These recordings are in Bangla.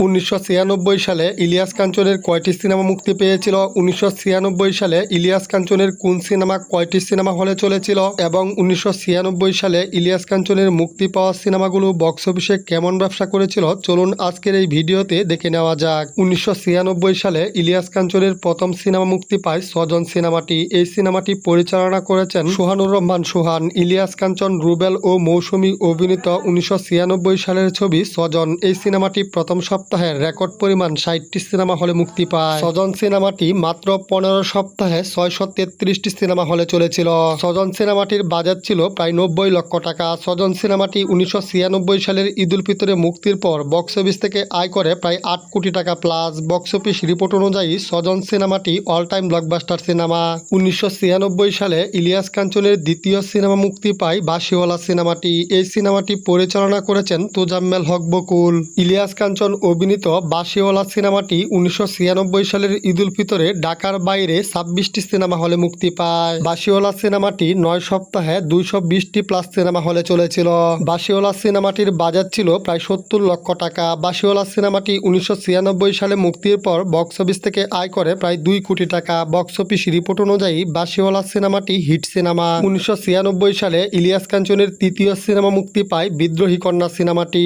1996 সালে ইলিয়াস কাঞ্চনের কয়টি সিনেমা মুক্তি পেয়েছিল? 1996 সালে ইলিয়াস কাঞ্চনের কোন সিনেমা কয়টি সিনেমা হলে চলেছিল? এবং 1996 সালে ইলিয়াস কাঞ্চনের মুক্তি পাওয়া সিনেমাগুলো বক্স অফিসে কেমন ব্যবসা করেছিল? চলুন আজকের এই ভিডিওতে দেখে নেওয়া যাক। 1996 সালে ইলিয়াস কাঞ্চনের প্রথম সিনেমা মুক্তি পায় স্বজন সিনেমাটি। এই সিনেমাটি পরিচালনা করেছেন সোহানুর রহমান সোহান। ইলিয়াস কাঞ্চন, রুবেল ও মৌসুমী অভিনীত 1996 সালের ছবি স্বজন। এই সিনেমাটি প্রথম সপ্তাহে রেকর্ড পরিমাণ 60টি সিনেমা হলে মুক্তি পায়। স্বজন সিনেমাটি মাত্র 15 সপ্তাহে 633টি সিনেমা হলে চলেছিল। স্বজন সিনেমাটির বাজেট ছিল প্রায় 90 লক্ষ টাকা। স্বজন সিনেমাটি 1996 সালের ঈদ উল ফিতরে মুক্তির পর বক্স অফিস থেকে আয় করে প্রায় 8 কোটি টাকা প্লাস। বক্স অফিস রিপোর্ট অনুযায়ী স্বজন সিনেমাটি অল টাইম ব্লকবাস্টার সিনেমা। 1996 সালে ইলিয়াস কাঞ্চনের দ্বিতীয় সিনেমা মুক্তি পায় বাঁশিওয়ালা সিনেমাটি। এই সিনেমাটি পরিচালনা করেছেন তোজাম্মেল হক বকুল। ইলিয়াস কাঞ্চন অভিনীত বাঁশিওয়ালা সিনেমাটি 1996 সালের ঈদ উল ফিতরে ঢাকার বাইরে 26টি সিনেমা হলে মুক্তি পায়। বাঁশিওয়ালা সিনেমাটি 9 সপ্তাহে 220টি প্লাস সিনেমা হলে চলেছিল। বাঁশিওয়ালা সিনেমাটির বাজেট ছিল প্রায় 70 লক্ষ টাকা। বাঁশিওয়ালা সিনেমাটি 1996 সালে মুক্তির পর বক্স অফিস থেকে আয় করে প্রায় 2 কোটি টাকা। বক্স অফিস রিপোর্ট অনুযায়ী বাঁশিওয়ালা সিনেমাটি হিট সিনেমা। 1996 সালে ইলিয়াস কাঞ্চনের তৃতীয় সিনেমা মুক্তি পায় বিদ্রোহী কন্যা সিনেমাটি।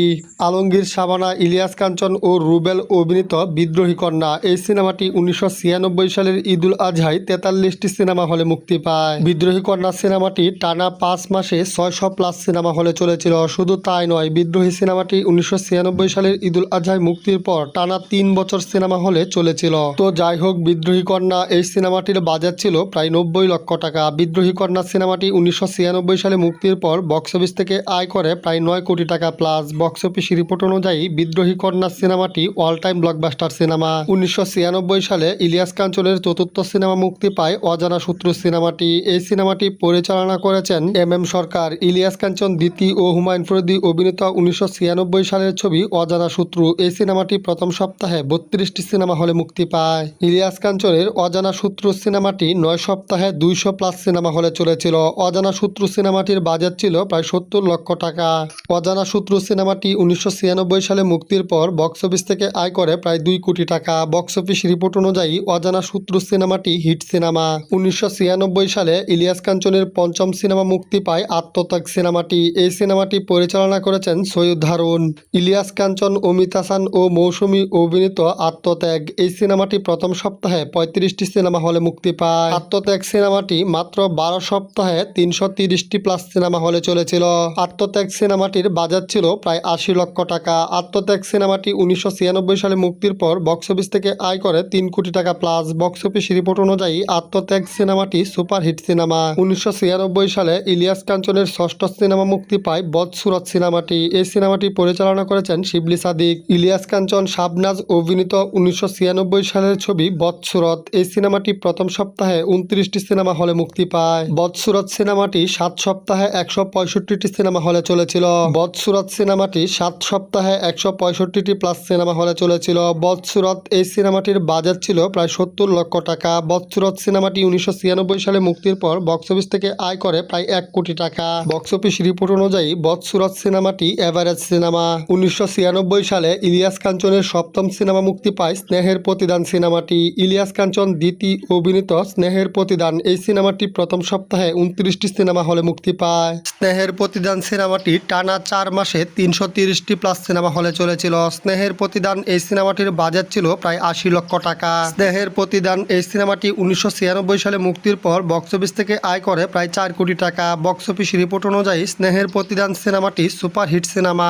আলমগীর, শাবানা, ইলিয়াস কাঞ্চন ও রুবেল অভিনীত বিদ্রোহী কন্যা। এই সিনেমাটি 1996 সালের ঈদ উল আজহায় 43টি সিনেমা হলে মুক্তি পায়। বিদ্রোহী কন্যা সিনেমাটি টানা 5 মাসে 600 প্লাস সিনেমা হলে চলেছিল। শুধু তাই নয়, বিদ্রোহী সিনেমাটি 1996 সালের ঈদ উল আজহায় মুক্তির পর টানা 3 বছর সিনেমা হলে চলেছিল। তো যাই হোক, বিদ্রোহী কন্যা এই সিনেমাটির বাজেট ছিল প্রায় 90 লক্ষ টাকা। বিদ্রোহী কন্যা সিনেমাটি 1996 সালে মুক্তির পর বক্স অফিস থেকে আয় করে প্রায় 9 কোটি টাকা প্লাস। বক্স অফিস রিপোর্ট অনুযায়ী বিদ্রোহী কন্যা সিনেমাটি অল টাইম ব্লকবাস্টার সিনেমা। 1996 সালে ইলিয়াস কাঞ্চনের চতুর্থ সিনেমা মুক্তি পায় অজানা শত্রু সিনেমাটি। এই সিনেমাটি পরিচালনা করেছেন এম সরকার। ইলিয়াস কাঞ্চন, দিতি ও হুমায়ুন ফরিদি অভিনীত 1996 সালের ছবি অজানা শত্রু। এই সিনেমাটি প্রথম সপ্তাহে 32টি সিনেমা হলে মুক্তি পায়। ইলিয়াস কাঞ্চনের অজানা শত্রু সিনেমাটি 9 সপ্তাহে 200 প্লাস সিনেমা হলে চলেছিল। অজানা শত্রু সিনেমাটির বাজেট ছিল প্রায় 70 লক্ষ টাকা। অজানা শত্রু সিনেমাটি 1996 সালে মুক্তির পর বক্স অফিস থেকে আয় করে প্রায় 2 কোটি টাকা। বক্স অফিস রিপোর্ট অনুযায়ী অজানা শত্রু সিনেমাটি হিট সিনেমা। 1996 সালে ইলিয়াস কাঞ্চনের পঞ্চম সিনেমা মুক্তি পায় আত্মত্যাগ সিনেমাটি। এই সিনেমাটি পরিচালনা করেছেন সৈয়দ হারুন। ইলিয়াস কাঞ্চন, অমিত হাসান ও মৌসুমী অভিনীত আত্মত্যাগ। এই সিনেমাটি প্রথম সপ্তাহে 35টি সিনেমা হলে মুক্তি পায়। আত্মত্যাগ সিনেমাটি মাত্র 12 সপ্তাহে 330টি প্লাস সিনেমা হলে চলেছিল। আত্মত্যাগ সিনেমাটির বাজেট ছিল প্রায় 80 লক্ষ টাকা। আত্মত্যাগ সিনেমাটি 1996 সালে মুক্তির পর বক্স অফিস থেকে আয় করে 3 কোটি টাকা প্লাস। বক্স অফিস রিপোর্ট অনুযায়ী আত্মত্যাগ সিনেমাটি সুপারহিট সিনেমা। 1996 সালে ইলিয়াস কাঞ্চনের ষষ্ঠ সিনেমা মুক্তি পায় বদসুরত সিনেমাটি। এই সিনেমাটি পরিচালনা করেছেন শিবলি সাদিক। ইলিয়াস কাঞ্চন, শাবনাজ অভিনীত 1996 সালের ছবি বদসুরত। এই সিনেমাটি প্রথম সপ্তাহে 29টি সিনেমা হলে মুক্তি পায়। বদসুরত সিনেমাটি 7 সপ্তাহে 165টি সিনেমা হলে চলেছিল। বদসুরত সিনেমাটি 7 সপ্তাহে 165টি প্লাস সিনেমা হলে চলেছিল। বদসুরত এই সিনেমাটির বাজেট ছিল প্রায় 70 লক্ষ টাকা। বদসুরত সিনেমাটি 1996 সালে মুক্তির পর বক্স অফিস থেকে আয় করে প্রায় 1 কোটি টাকা। বক্স অফিস রিপোর্ট অনুযায়ী বদসুরত সিনেমাটি এভারেজ সিনেমা। 1996 সালে ইলিয়াস কাঞ্চনের সপ্তম সিনেমা মুক্তি পায় স্নেহের প্রতিদান সিনেমাটি। ইলিয়াস কাঞ্চন, দিতি অভিনীত স্নেহের প্রতিদান। এই সিনেমাটি প্রথম সপ্তাহে 29টি সিনেমা হলে মুক্তি পায়। স্নেহের প্রতিদান সিনেমাটি টানা 4 মাসে 330টি প্লাস সিনেমা হলে চলেছিল। স্নেহের প্রতিদান এই সিনেমাটির বাজেট ছিল প্রায় 80 লক্ষ টাকা। স্নেহের প্রতিদান এই সিনেমাটি 1996 সালে মুক্তির পর বক্স অফিস থেকে আয় করে প্রায় 4 কোটি টাকা। বক্স অফিস রিপোর্ট অনুযায়ী স্নেহের প্রতিদান সিনেমাটি সুপারহিট সিনেমা।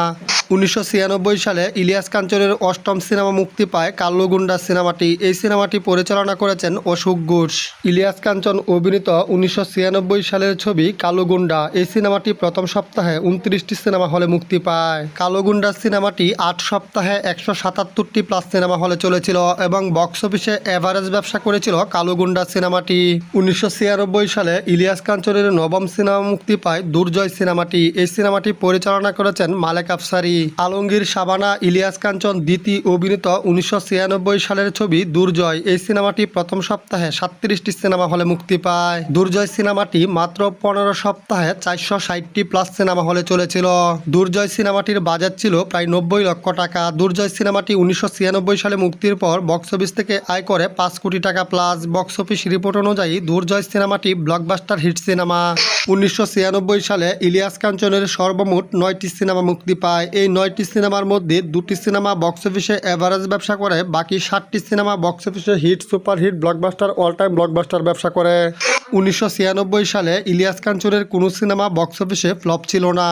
1996 সালে ইলিয়াস কাঞ্চনের অষ্টম সিনেমা মুক্তি পায় কাল্লুগুন্ডা সিনেমাটি। এই সিনেমাটি পরিচালনা করেছেন অশোক ঘোষ। ইলিয়াস কাঞ্চন অভিনীত 1996 সালের ছবি কাল্লুগুন্ডা। এই সিনেমাটি প্রথম সপ্তাহে 29টি সিনেমা হলে মুক্তি পায়। কাল্লুগুন্ডা সিনেমাটি 8 সপ্তাহে 177টি প্লাস সিনেমা হলে চলেছিল এবং বক্স অফিসে এভারেজ ব্যবসা করেছিল কাল্লুগুন্ডা সিনেমাটি। 1996 সালে ইলিয়াস কাঞ্চনের নবম সিনেমা মুক্তি পায় দুর্জয় সিনেমাটি। এই সিনেমাটি পরিচালনা করেছেন মালেক আফসারি। আলমগীর, শাবানা, ইলিয়াস কাঞ্চন, দিতি অভিনীত 1996 সালের ছবি দুর্জয়। এই সিনেমাটি প্রথম সপ্তাহে 37টি সিনেমা হলে মুক্তি পায়। দুর্জয় সিনেমাটি মাত্র 15 সপ্তাহে 460টি প্লাস সিনেমা হলে চলেছিল। দুর্জয় সিনেমাটির বাজেট ছিল প্রায় 90 লক্ষ টাকা। দুর্জয় দুর্জয় সিনেমাটি 1996 সালে মুক্তির পর বক্স অফিস থেকে আয় করে 5 কোটি টাকা প্লাস। বক্স অফিস রিপোর্ট অনুযায়ী দুর্জয় সিনেমাটি ব্লকবাস্টার হিট সিনেমা। 1996 সালে ইলিয়াস কাঞ্চনের সর্বমোট 9টি সিনেমা মুক্তি পায়। এই 9টি সিনেমার মধ্যে 2টি সিনেমা বক্স অফিসে এভারেজ ব্যবসা করে, বাকি 7টি সিনেমা বক্স অফিসে hit, superhit, blockbuster, all time blockbuster ব্যবসা করে। 1996 সালে ইলিয়াস কাঞ্চনের কোনো সিনেমা বক্স অফিসে ফ্লপ ছিল না।